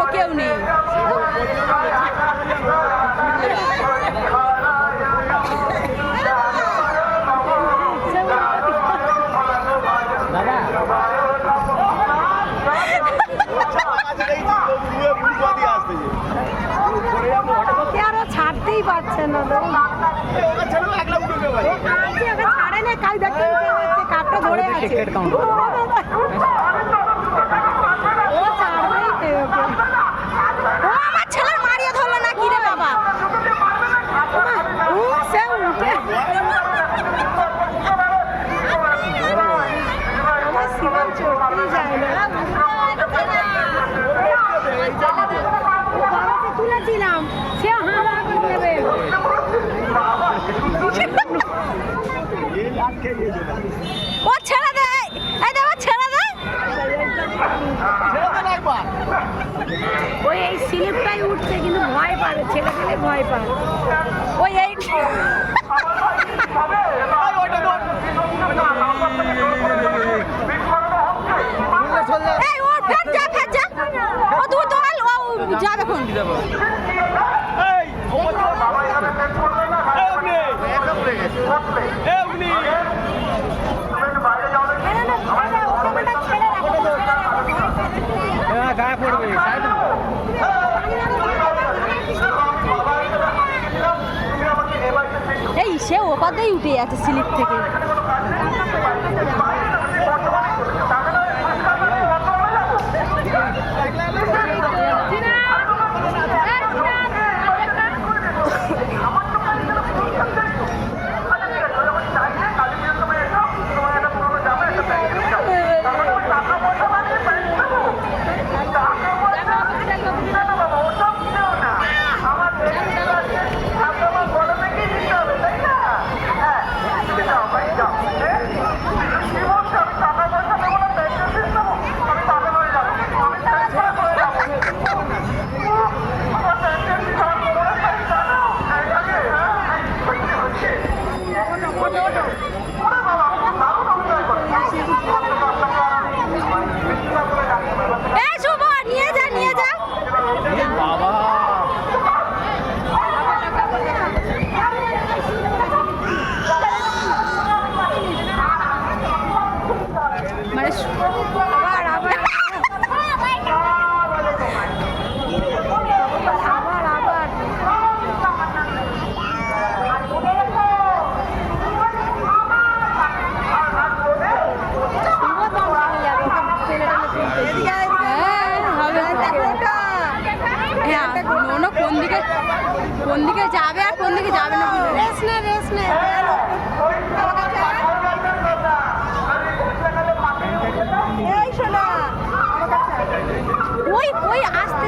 পুরো কেউ নেই। আরো ছাড়তেই পারছে না, ছাড়ে না, কাল দেখতে কাঠটা ধরে আছে। আমার ছেলের মারিয়ে ধরলো না কি রে বাবা? সে উঠে আমার সিনেমা চলতেই যায় না। বাবাকে তুলেছিলাম, সে হা করে নেবে। ও ছেড়ে দে, এই দেখো ছেড়ে দে। ওই এই স্লিপটাই উঠছে, কিন্তু ভয় পাবে, ছেলে পেলে ভয় পাবে। ওই এই এই ও ফেট যা ও তুই তো আল ও যাবে কোন গায়ে পড়বে এই সে ওপাতেই উঠে যাচ্ছে স্লিপ থেকে। এই শুভ নিয়ে যা বাবা মানে আবার আবার কোন দিকে যাবে আর কোন দিকে যাবে না রেস নে এই শোনা ওই আস্তে